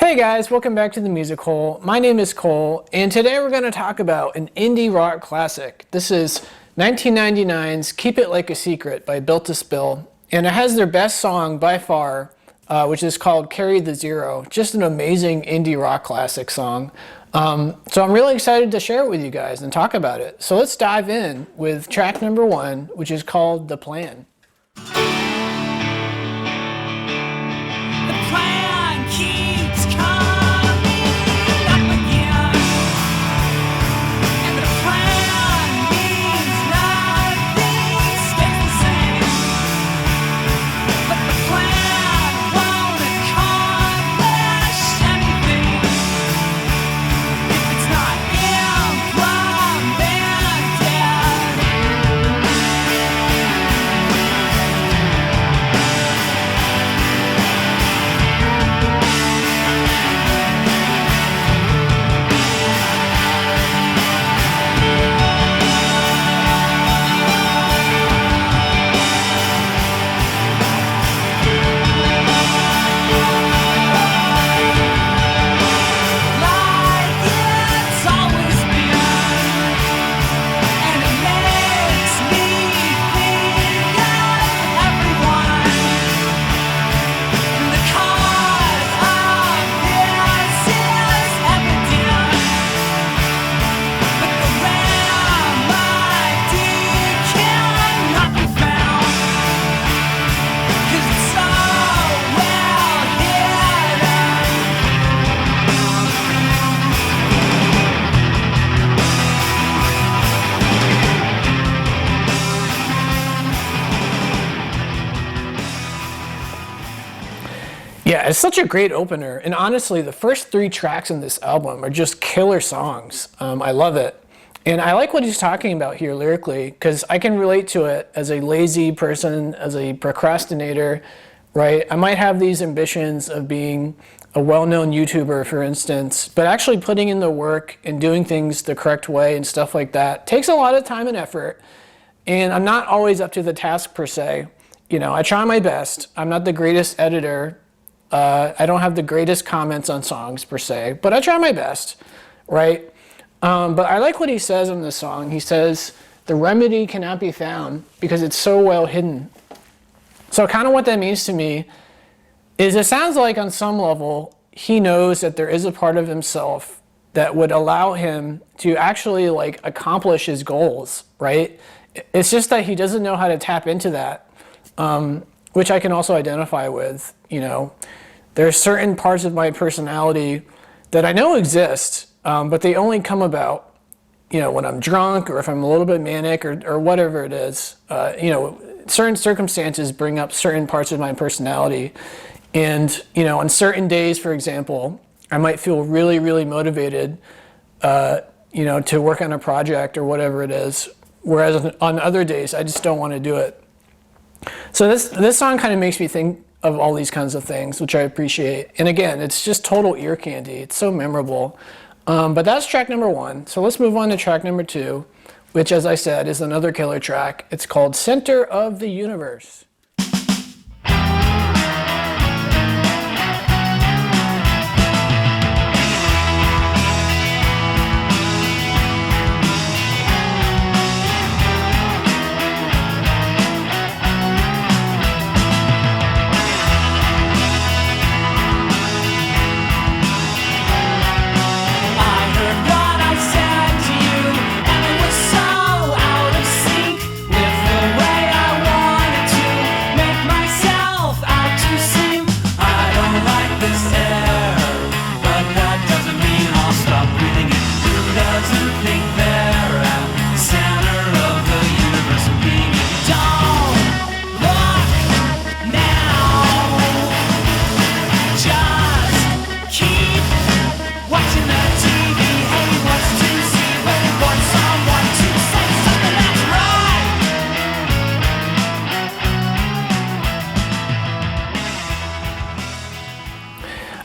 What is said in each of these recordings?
Hey guys, welcome back to the Music Hole. My name is Cole, and today we're going to talk about an indie rock classic. This is 1999's Keep It Like a Secret by Built to Spill, and it has their best song by far, which is called Carry the Zero. Just an amazing indie rock classic song. So I'm really excited to share it with you guys and talk about it. So let's dive in with track number 1, which is called The Plan. Yeah, it's such a great opener, and honestly, the first 3 tracks in this album are just killer songs. I love it. And I like what he's talking about here lyrically, because I can relate to it as a lazy person, as a procrastinator, right? I might have these ambitions of being a well-known YouTuber, for instance, but actually putting in the work and doing things the correct way and stuff like that takes a lot of time and effort, and I'm not always up to the task per se. You know, I try my best. I'm not the greatest editor. I don't have the greatest comments on songs per se, but I try my best, right? But I like what he says in this song. He says, the remedy cannot be found because it's so well hidden. So kind of what that means to me is it sounds like on some level, he knows that there is a part of himself that would allow him to actually like accomplish his goals, right? It's just that he doesn't know how to tap into that, which I can also identify with, you know. There are certain parts of my personality that I know exist, but they only come about, you know, when I'm drunk or if I'm a little bit manic or whatever it is. You know, certain circumstances bring up certain parts of my personality. And, you know, on certain days, for example, I might feel really, really motivated, you know, to work on a project or whatever it is. Whereas on other days, I just don't want to do it. So this song kind of makes me think of all these kinds of things, which I appreciate. And again, it's just total ear candy. It's so memorable. But that's track number 1. So let's move on to track number 2, which, as I said, is another killer track. It's called Center of the Universe.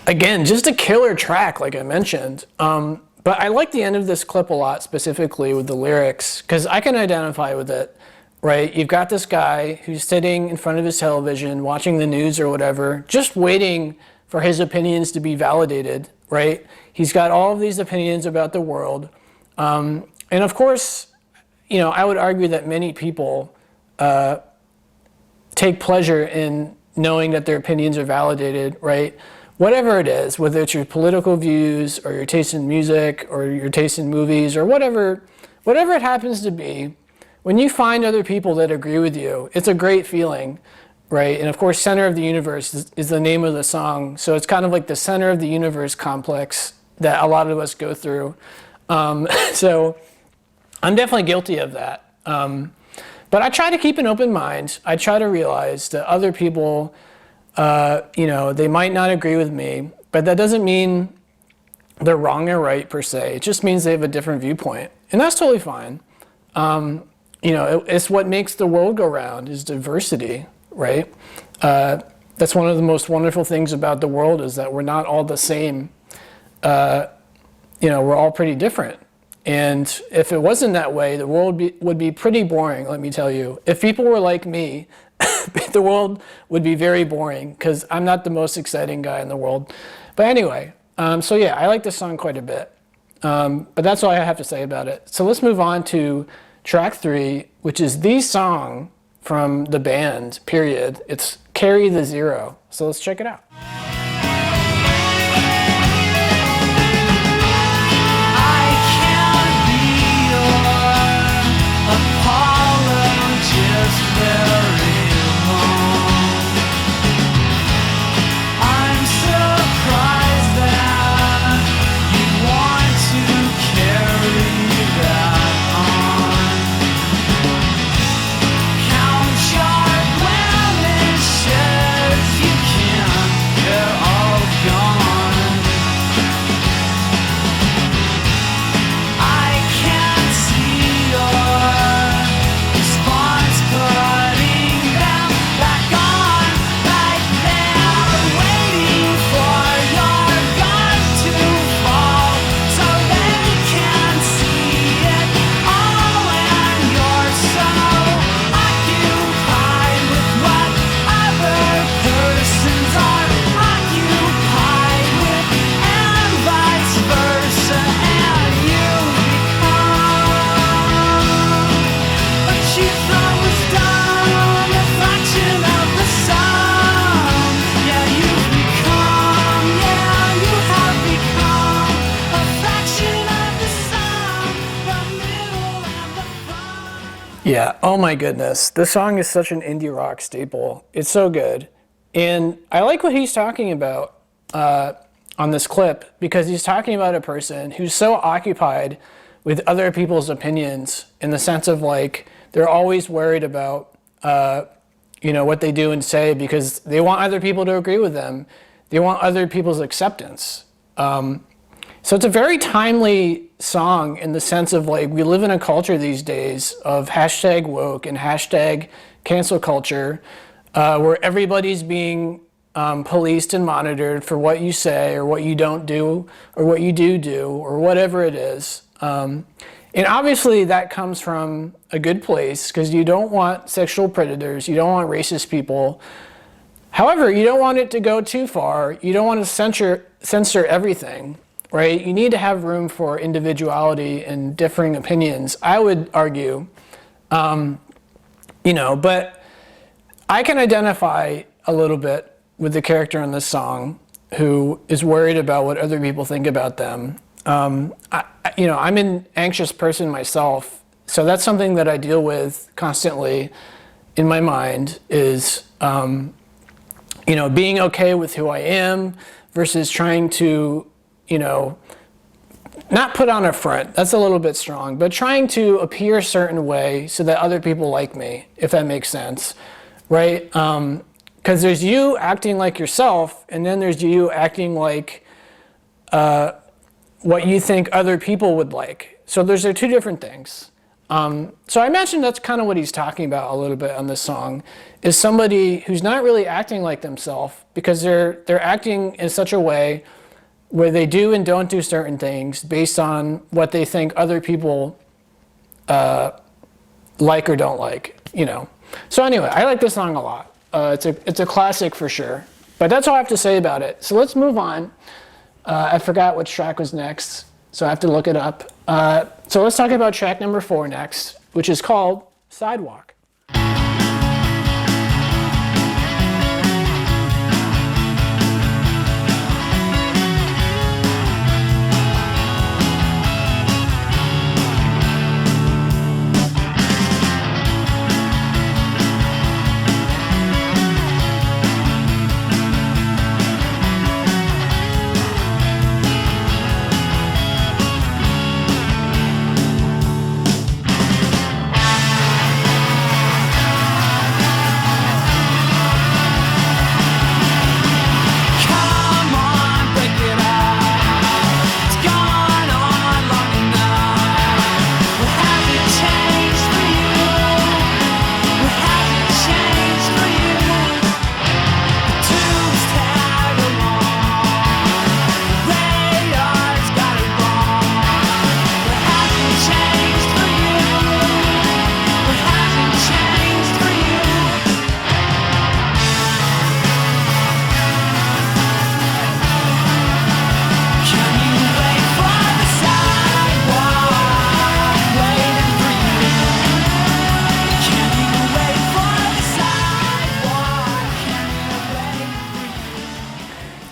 Again, just a killer track, like I mentioned. But I like the end of this clip a lot, specifically with the lyrics, because I can identify with it, right? You've got this guy who's sitting in front of his television, watching the news or whatever, just waiting for his opinions to be validated, right? He's got all of these opinions about the world. And of course, I would argue that many people take pleasure in knowing that their opinions are validated, right? Whatever it is, whether it's your political views or your taste in music or your taste in movies or whatever it happens to be, when you find other people that agree with you, it's a great feeling, right? And of course, Center of the Universe is the name of the song. So it's kind of like the center of the universe complex that a lot of us go through. So I'm definitely guilty of that. But I try to keep an open mind. I try to realize that other people, they might not agree with me, but that doesn't mean they're wrong or right per se. It just means they have a different viewpoint. And that's totally fine. It's what makes the world go round is diversity, right? That's one of the most wonderful things about the world is that we're not all the same. We're all pretty different. And if it wasn't that way, the world would be pretty boring, let me tell you. If people were like me, the world would be very boring because I'm not the most exciting guy in the world. But anyway, so yeah, I like this song quite a bit. But that's all I have to say about it. So let's move on to track 3, which is the song from the band, period. It's Carry the Zero. So let's check it out. Yeah, oh my goodness. This song is such an indie rock staple. It's so good. And I like what he's talking about on this clip because he's talking about a person who's so occupied with other people's opinions in the sense of like they're always worried about what they do and say because they want other people to agree with them. They want other people's acceptance. So it's a very timely song in the sense of like we live in a culture these days of hashtag woke and hashtag cancel culture where everybody's being policed and monitored for what you say or what you don't do or what you do or whatever it is. And obviously that comes from a good place because you don't want sexual predators, you don't want racist people. However, you don't want it to go too far. You don't want to censor everything. Right? You need to have room for individuality and differing opinions, I would argue. But I can identify a little bit with the character in this song who is worried about what other people think about them. I'm an anxious person myself, so that's something that I deal with constantly in my mind is, being okay with who I am versus trying to not put on a front, that's a little bit strong, but trying to appear a certain way so that other people like me, if that makes sense, right? Because there's you acting like yourself, and then there's you acting like what you think other people would like. So those are two different things. So I imagine that's kind of what he's talking about a little bit on this song, is somebody who's not really acting like themselves because they're acting in such a way where they do and don't do certain things based on what they think other people like or don't like, So anyway, I like this song a lot. It's a classic for sure. But that's all I have to say about it. So let's move on. I forgot which track was next, so I have to look it up. So let's talk about track number 4 next, which is called Sidewalk.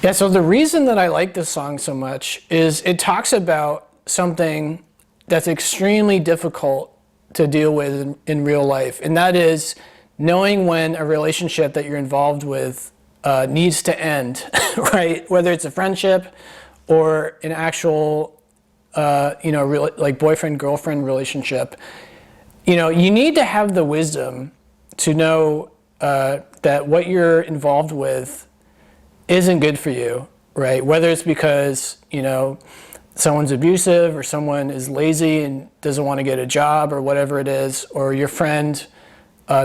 Yeah, so the reason that I like this song so much is it talks about something that's extremely difficult to deal with in real life, and that is knowing when a relationship that you're involved with needs to end, right? Whether it's a friendship or an actual, like boyfriend-girlfriend relationship. You know, you need to have the wisdom to know that what you're involved with isn't good for you, right? Whether it's because, you know, someone's abusive or someone is lazy and doesn't want to get a job or whatever it is, or your friend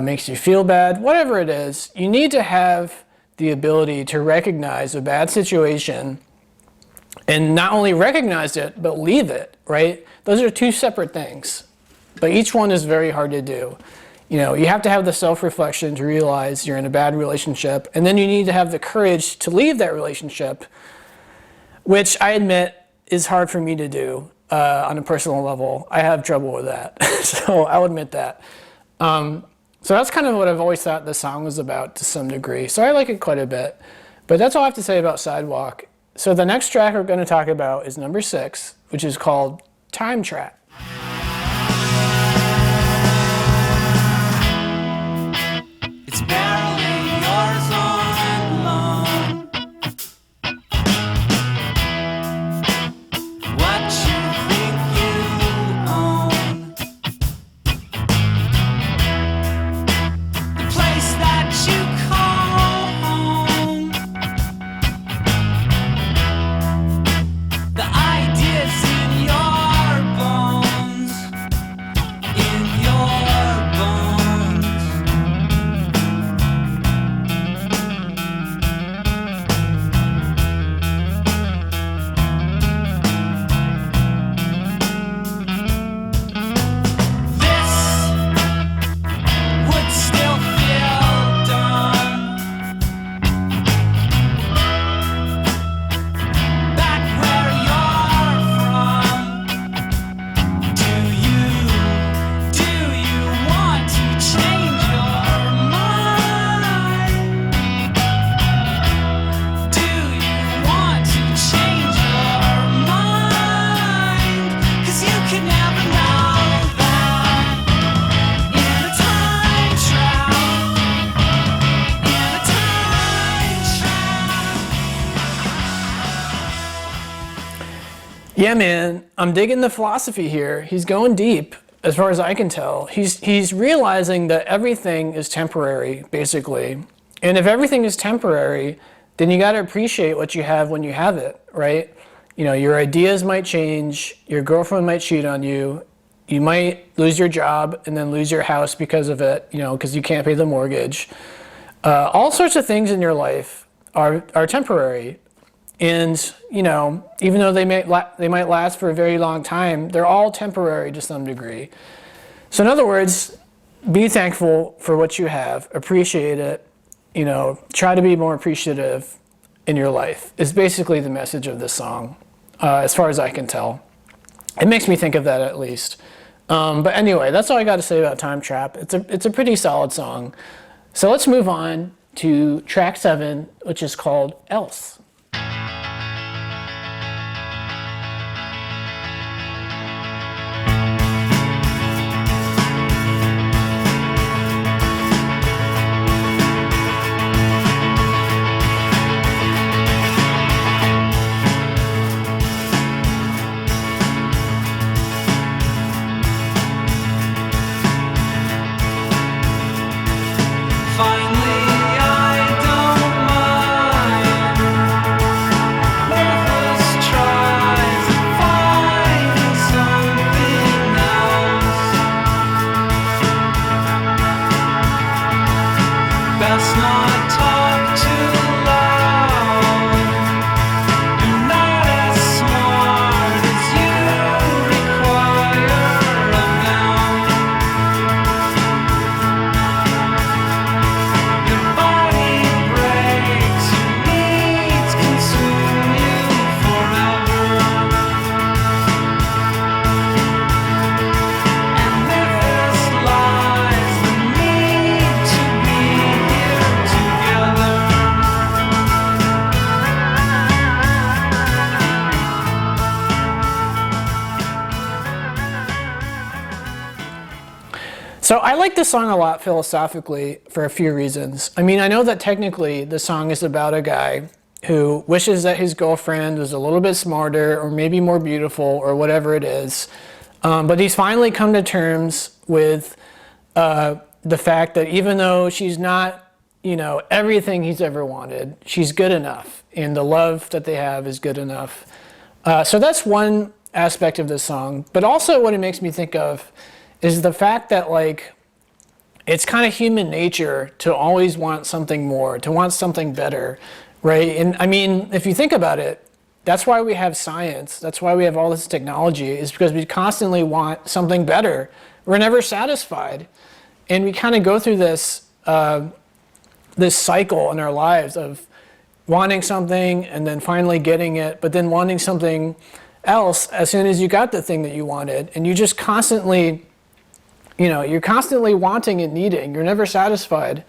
makes you feel bad, whatever it is, you need to have the ability to recognize a bad situation and not only recognize it, but leave it, right? Those are two separate things, but each one is very hard to do. You know, you have to have the self-reflection to realize you're in a bad relationship, and then you need to have the courage to leave that relationship, which I admit is hard for me to do on a personal level. I have trouble with that, so I'll admit that. So that's kind of what I've always thought the song was about to some degree, so I like it quite a bit. But that's all I have to say about Sidewalk. So the next track we're going to talk about is number 6, which is called Time Trap. Yeah, man, I'm digging the philosophy here. He's going deep, as far as I can tell. He's realizing that everything is temporary, basically. And if everything is temporary, then you got to appreciate what you have when you have it, right? You know, your ideas might change, your girlfriend might cheat on you, you might lose your job and then lose your house because of it, you know, because you can't pay the mortgage. All sorts of things in your life are temporary. And, you know, even though they might last for a very long time, they're all temporary to some degree. So in other words, be thankful for what you have, appreciate it, try to be more appreciative in your life is basically the message of this song, as far as I can tell. It makes me think of that at least. But anyway, that's all I got to say about Time Trap. It's a pretty solid song. So let's move on to track 7, which is called Else. So I like this song a lot philosophically for a few reasons. I mean, I know that technically the song is about a guy who wishes that his girlfriend was a little bit smarter or maybe more beautiful or whatever it is. But he's finally come to terms with the fact that even though she's not, everything he's ever wanted, she's good enough. And the love that they have is good enough. So that's one aspect of this song. But also what it makes me think of is the fact that it's kind of human nature to always want something more, to want something better, right? And I mean, if you think about it, that's why we have science, that's why we have all this technology, is because we constantly want something better. We're never satisfied. And we kind of go through this cycle in our lives of wanting something and then finally getting it, but then wanting something else as soon as you got the thing that you wanted. And you just constantly, you're constantly wanting and needing. You're never satisfied.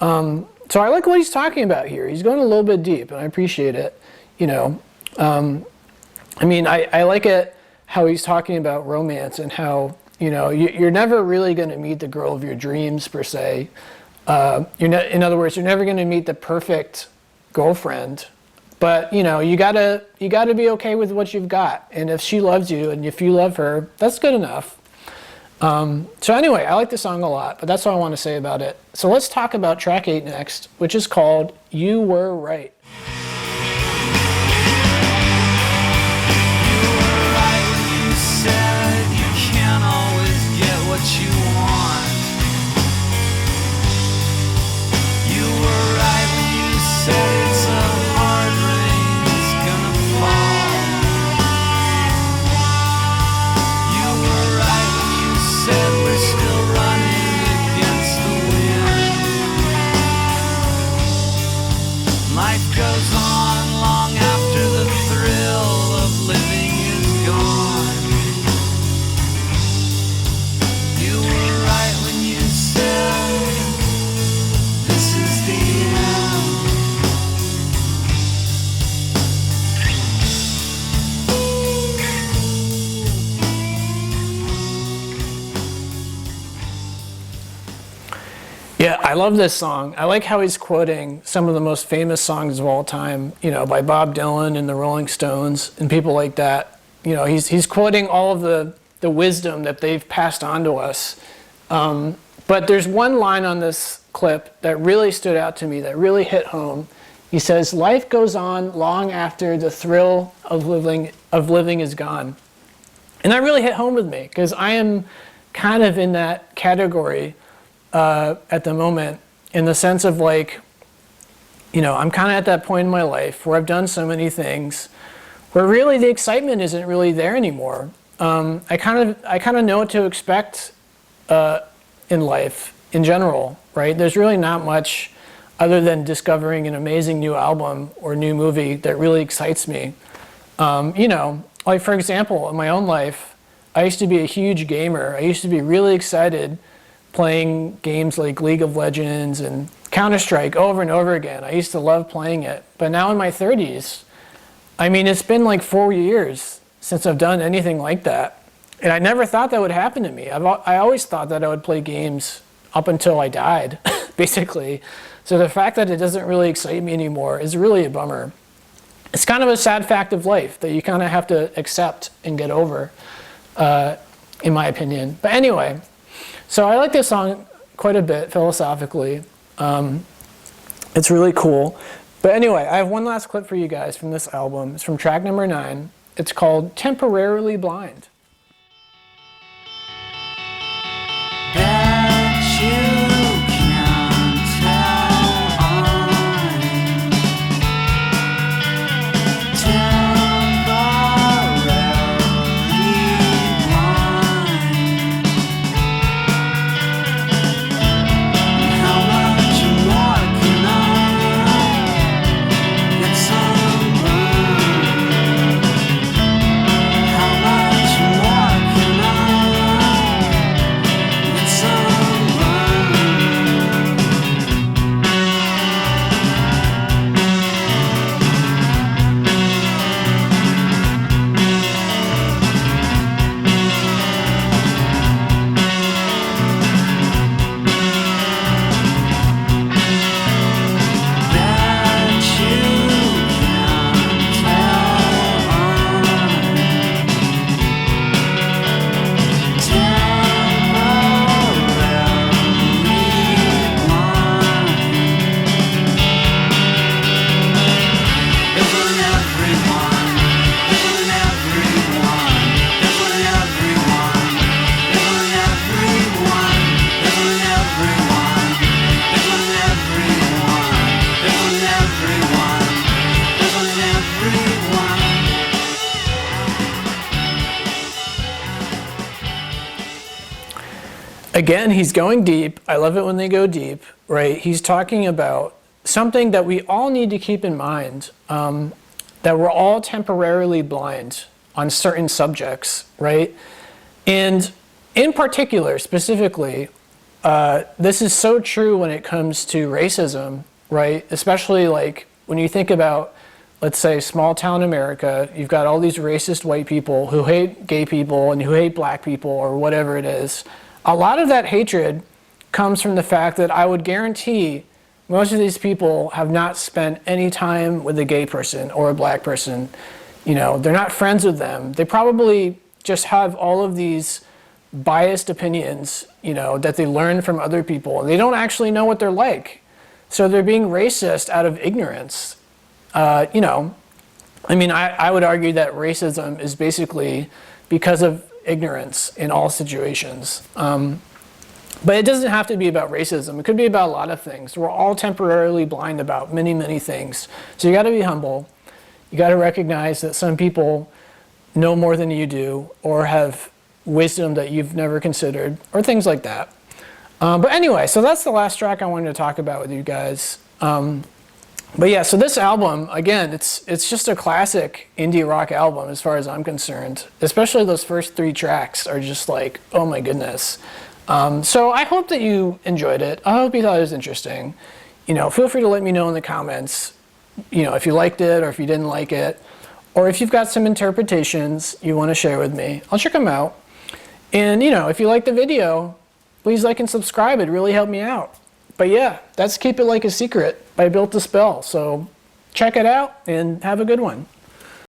So I like what he's talking about here. He's going a little bit deep, and I appreciate it. I mean, I like it how he's talking about romance and how, you're never really going to meet the girl of your dreams, per se. In other words, you're never going to meet the perfect girlfriend. But, you gotta be okay with what you've got. And if she loves you and if you love her, that's good enough. So anyway, I like the song a lot, but that's all I want to say about it. So let's talk about track 8 next, which is called You Were Right. Yeah, I love this song. I like how he's quoting some of the most famous songs of all time, by Bob Dylan and the Rolling Stones and people like that. He's quoting all of the wisdom that they've passed on to us. But there's one line on this clip that really stood out to me, that really hit home. He says, "Life goes on long after the thrill of living is gone." And that really hit home with me, because I am kind of in that category at the moment, in the sense of I'm kind of at that point in my life where I've done so many things where really the excitement isn't really there anymore. I kind of know what to expect in life in general, right? There's really not much other than discovering an amazing new album or new movie that really excites me. You know, like for example, in my own life, I used to be a huge gamer. I used to be really excited playing games like League of Legends and Counter-Strike over and over again. I used to love playing it. But now in my 30s, I mean, it's been like 4 years since I've done anything like that. And I never thought that would happen to me. I always thought that I would play games up until I died, basically. So the fact that it doesn't really excite me anymore is really a bummer. It's kind of a sad fact of life that you kind of have to accept and get over, in my opinion. But anyway, so I like this song quite a bit philosophically. It's really cool. But anyway, I have one last clip for you guys from this album. It's from track number 9. It's called Temporarily Blind. Again, he's going deep. I love it when they go deep, right? He's talking about something that we all need to keep in mind, that we're all temporarily blind on certain subjects, right? And in particular, specifically, this is so true when it comes to racism, right? Especially like when you think about, let's say, small town America, you've got all these racist white people who hate gay people and who hate black people or whatever it is. A lot of that hatred comes from the fact that I would guarantee most of these people have not spent any time with a gay person or a black person. You know, they're not friends with them. They probably just have all of these biased opinions, you know, that they learn from other people. They don't actually know what they're like. So they're being racist out of ignorance. You know, I mean, I would argue that racism is basically because of ignorance in all situations. But it doesn't have to be about racism. It could be about a lot of things. We're all temporarily blind about many, many things. So you got to be humble. You got to recognize that some people know more than you do or have wisdom that you've never considered or things like that. But anyway, so that's the last track I wanted to talk about with you guys. But yeah, so this album, again, it's just a classic indie rock album as far as I'm concerned. Especially those first 3 tracks are just like, oh my goodness. So I hope that you enjoyed it. I hope you thought it was interesting. You know, feel free to let me know in the comments, you know, if you liked it or if you didn't like it, or if you've got some interpretations you want to share with me. I'll check them out. And, you know, if you like the video, please like and subscribe. It really helped me out. But yeah, that's Keep It Like a Secret by Built to Spell. So check it out and have a good one.